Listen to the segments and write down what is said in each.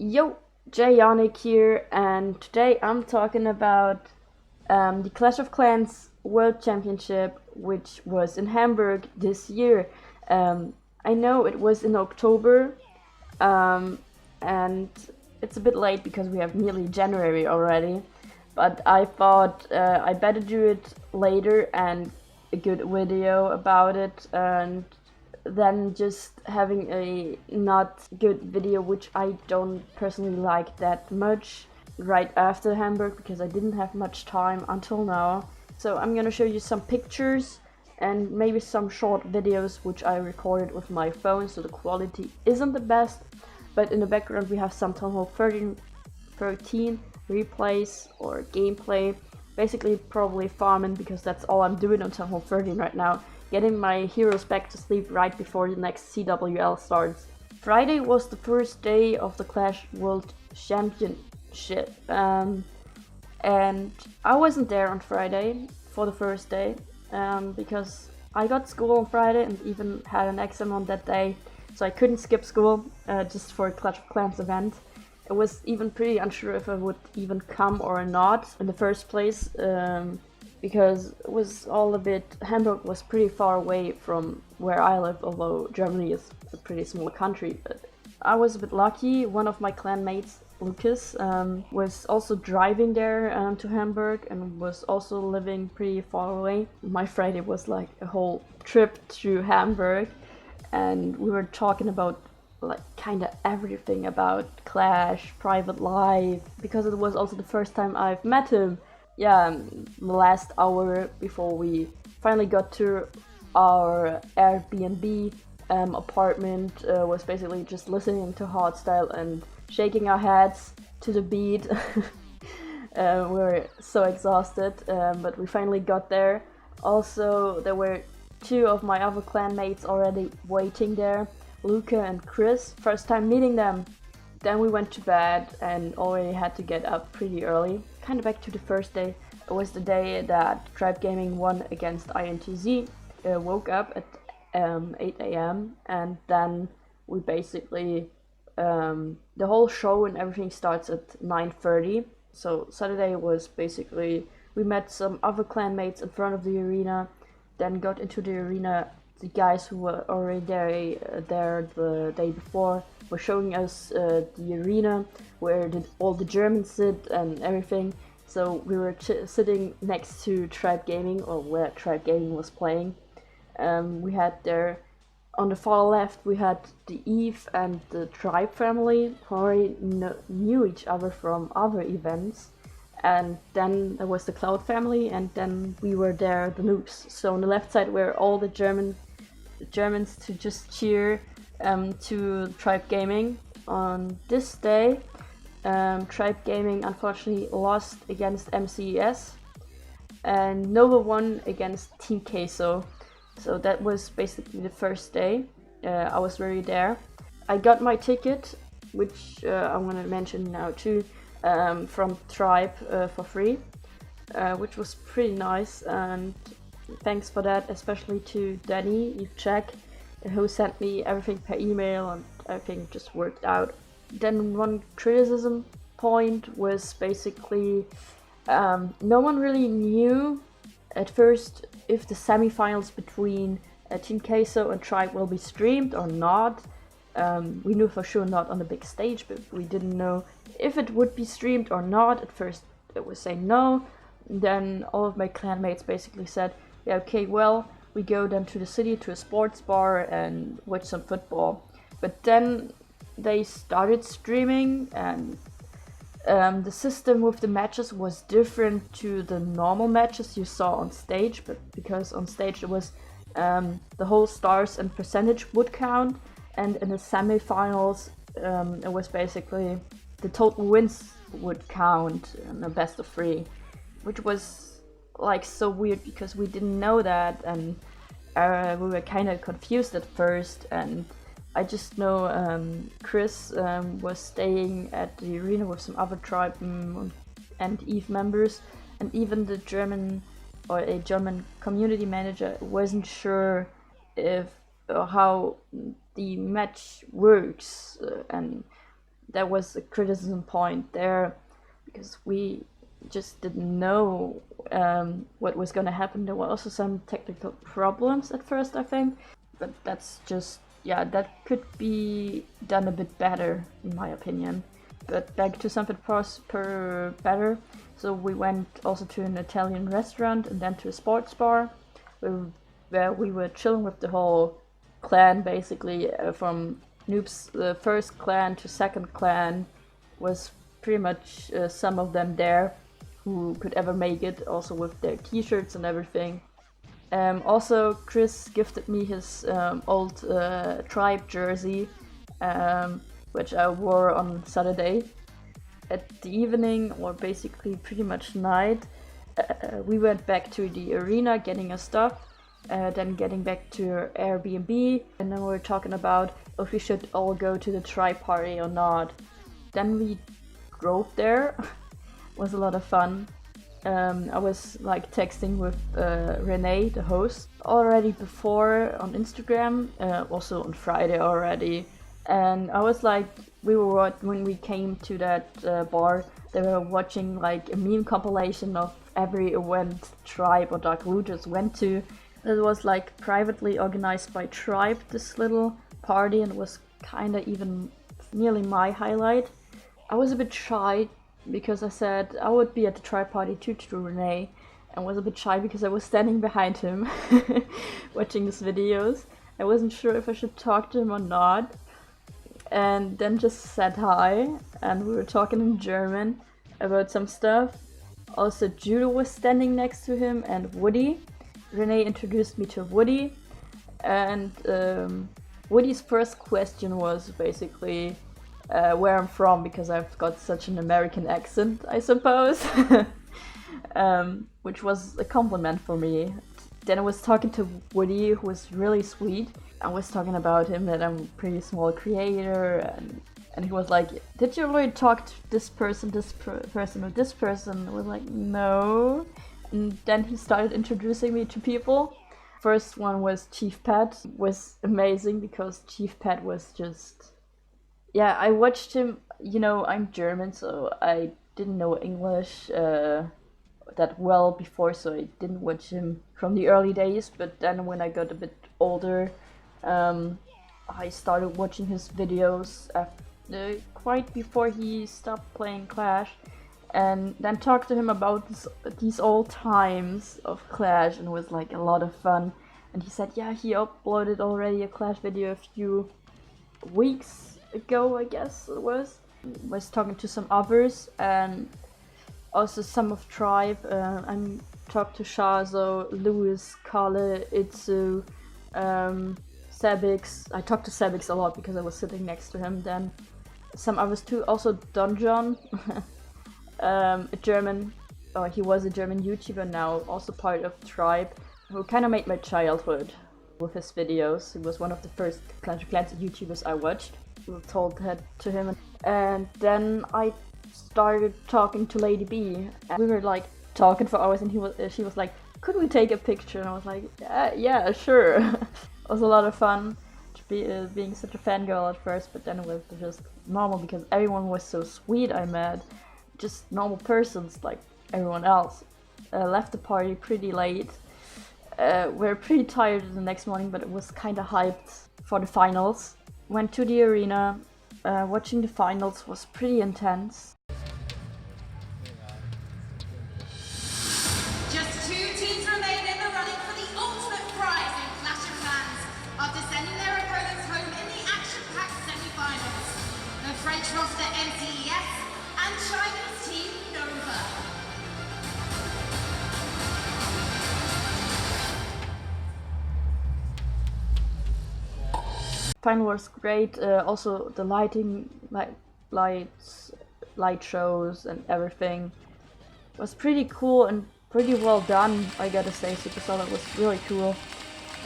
Yo, Jeyonik here, and today I'm talking about the Clash of Clans World Championship, which was in Hamburg this year. I know it was in October, and it's a bit late because we have nearly January already, but I thought I better do it later and a good video about it, and than just having a not good video, which I don't personally like that much, right after Hamburg, because I didn't have much time until now. So I'm gonna show you some pictures and maybe some short videos which I recorded with my phone, so the quality isn't the best, but in the background we have some Town Hall 13 replays or gameplay. Basically probably farming, because that's all I'm doing on Town Hall 13 right now. Getting my heroes back to sleep right before the next CWL starts. Friday was the first day of the Clash World Championship, and I wasn't there on Friday for the first day because I got school on Friday and even had an exam on that day, so I couldn't skip school just for a Clash of Clans event. I was even pretty unsure if I would even come or not in the first place, because it was all a bit, Hamburg was pretty far away from where I live, although Germany is a pretty small country. But I was a bit lucky. One of my clan mates, Lucas, was also driving there to Hamburg and was also living pretty far away. My Friday was like a whole trip to Hamburg, and we were talking about like kind of everything about Clash, private life, because it was also the first time I've met him. Yeah, the last hour before we finally got to our Airbnb apartment was basically just listening to hardstyle and shaking our heads to the beat. We were so exhausted, but we finally got there. Also, there were two of my other clan mates already waiting there, Luca and Chris, first time meeting them. Then we went to bed and already had to get up pretty early. Kind of back to the first day. It was the day that Tribe Gaming won against iMTV. Woke up at 8 a.m. and then we basically, the whole show and everything starts at 9:30. So Saturday was basically, we met some other clan mates in front of the arena, then got into the arena. The guys who were already there the day before were showing us the arena where all the Germans sit and everything. So we were sitting next to Tribe Gaming, or where Tribe Gaming was playing. We had there, on the far left, we had the Eve and the Tribe family, who already knew each other from other events. And then there was the Cloud family, and then we were there, the Noobs. So on the left side were all the Germans to just cheer to Tribe Gaming. On this day, Tribe Gaming unfortunately lost against MCES, and Nova won against Team Queso. So that was basically the first day. I was already there. I got my ticket, which I'm gonna mention now too, from Tribe for free, which was pretty nice, and thanks for that, especially to Danny, Cech, who sent me everything per email, and everything just worked out. Then one criticism point was basically no one really knew at first if the semifinals between Team Queso and Tribe will be streamed or not. We knew for sure not on the big stage, but we didn't know if it would be streamed or not. At first it was saying no. Then all of my clanmates basically said, yeah, okay, well, we go then to the city to a sports bar and watch some football. But then they started streaming, and the system with the matches was different to the normal matches you saw on stage, but because on stage it was the whole stars and percentage would count, and in the semifinals it was basically the total wins would count in a best of 3, which was like so weird because we didn't know that, and we were kind of confused at first. And I just know Chris was staying at the arena with some other Tribe and Eve members, and even the German community manager wasn't sure if how the match works, and that was a criticism point there, because we just didn't know what was going to happen. There were also some technical problems at first, I think, but that's just, yeah, that could be done a bit better in my opinion. But back to something better. So we went also to an Italian restaurant and then to a sports bar where we were chilling with the whole clan, basically, from Noobs, the first clan to second clan, was pretty much some of them there who could ever make it, also with their t-shirts and everything. Also, Chris gifted me his old tribe jersey, which I wore on Saturday. At the evening, or basically pretty much night, we went back to the arena getting our stuff, then getting back to our Airbnb, and then we were talking about if we should all go to the tribe party or not. Then we drove there. It was a lot of fun. I was like texting with Renee, the host, already before on Instagram, also on Friday already. And I was like, when we came to that bar, they were watching like a meme compilation of every event Tribe or Dark Looters went to. It was like privately organized by Tribe, this little party, and it was kinda even nearly my highlight. I was a bit shy because I said I would be at the Tribe party too, to Renee, and was a bit shy because I was standing behind him watching his videos. I wasn't sure if I should talk to him or not. And then just said hi, and we were talking in German about some stuff. Also, Judo was standing next to him, and Woody. Renee introduced me to Woody, and Woody's first question was basically where I'm from, because I've got such an American accent, I suppose, which was a compliment for me. Then I was talking to Woody, who was really sweet. I was talking about him, that I'm a pretty small creator, and he was like, did you already talk to this person, or this person? I was like, no. And then he started introducing me to people. First one was Chief Pat. It was amazing because Chief Pat was just, yeah, I watched him, you know, I'm German, so I didn't know English that well before, so I didn't watch him from the early days. But then when I got a bit older, I started watching his videos quite before he stopped playing Clash, and then talked to him about these old times of Clash, and it was like a lot of fun. And he said, yeah, he uploaded already a Clash video a few weeks ago, I guess it was. Was talking to some others, and also some of Tribe. I talked to Shazo, Lewis, Kalle, iTzu, Sebix. I talked to Sebix a lot because I was sitting next to him. Then some others too, also Donjon, a German, he was a German YouTuber now, also part of Tribe, who kind of made my childhood with his videos. He was one of the first Clash of Clans YouTubers I watched. We told that to him, and then I started talking to LadyB, and we were like talking for hours, and she was like, could we take a picture? And I was like, yeah, sure. It was a lot of fun to be being such a fangirl at first, but then it was just normal because everyone was so sweet I met. Just normal persons like everyone else. Left the party pretty late. We're pretty tired the next morning, but it was kind of hyped for the finals. Went to the arena. Watching the finals was pretty intense. Just 2 teams remain in the running for the ultimate prize in Clash of Clans after sending their opponents home in the action-packed semi-finals. The French roster MTES and Chinese team Nova. Final was great. Also the lighting, light shows and everything was pretty cool and pretty well done, I gotta say. Supercell, it was really cool.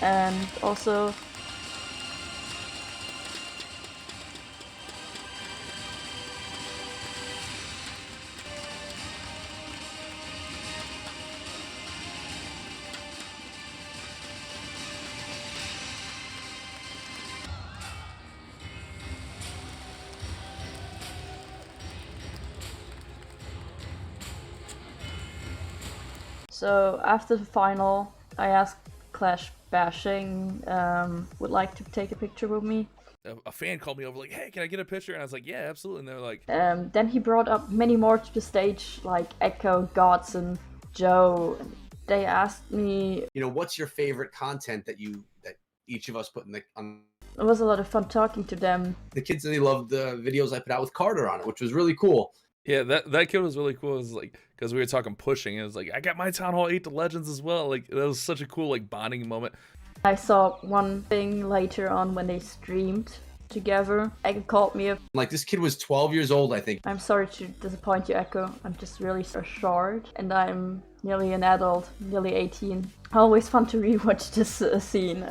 And also So after the final, I asked Clash Bashing would like to take a picture with me. A fan called me over like, hey, can I get a picture? And I was like, yeah, absolutely. And they're like... Then he brought up many more to the stage, like Jako, Godson, Joe. They asked me... You know, what's your favorite content that each of us put in on... It was a lot of fun talking to them. The kids really loved the videos I put out with Carter on it, which was really cool. Yeah, that kid was really cool. It was like, because we were talking pushing, and it was like, I got my Town Hall 8 to Legends as well. Like, that was such a cool, like, bonding moment. I saw one thing later on when they streamed together. Echo called me up. Like, this kid was 12 years old, I think. I'm sorry to disappoint you, Echo. I'm just really short, and I'm nearly an adult, nearly 18. Always fun to rewatch this scene.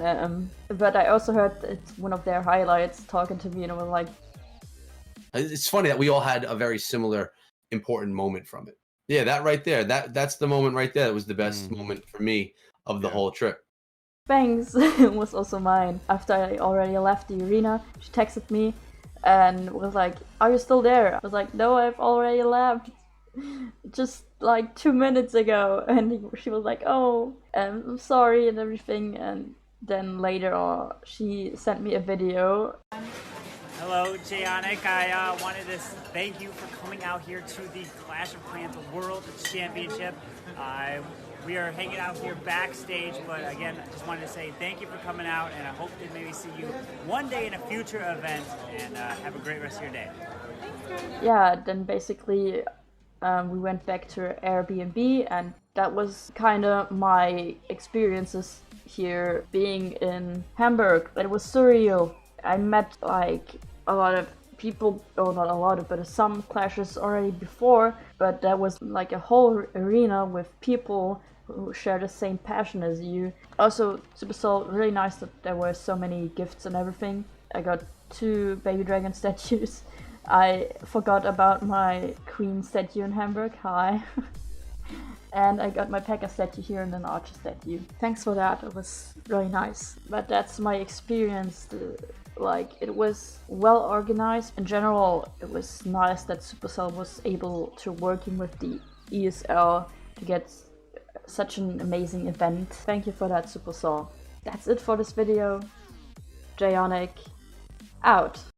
But I also heard it's one of their highlights talking to me, and I was like... It's funny that we all had a very similar important moment from it. Yeah, that right there. That's the moment right there. That was the best moment for me of the whole trip. Bangs was also mine. After I already left the arena, she texted me and was like, are you still there? I was like, no, I've already left. Just like 2 minutes ago. And she was like, oh, I'm sorry and everything. And then later on, she sent me a video. Hello, Jeyonik. I wanted to thank you for coming out here to the Clash of Clans World Championship. We are hanging out here backstage, but again, I just wanted to say thank you for coming out, and I hope to maybe see you one day in a future event, and have a great rest of your day. Yeah, then basically we went back to Airbnb, and that was kind of my experiences here being in Hamburg. It was surreal. I met like a lot of people, or not a lot of, but some clashes already before, but there was like a whole arena with people who share the same passion as you. Also, Supercell, really nice that there were so many gifts and everything. I got 2 baby dragon statues. I forgot about my queen statue in Hamburg, hi. And I got my P.E.K.K.A statue here and an archer statue. Thanks for that, it was really nice. But that's my experience. Like, it was well organized. In general, it was nice that Supercell was able to working with the ESL to get such an amazing event. Thank you for that, Supercell. That's it for this video. Jeyonik, out.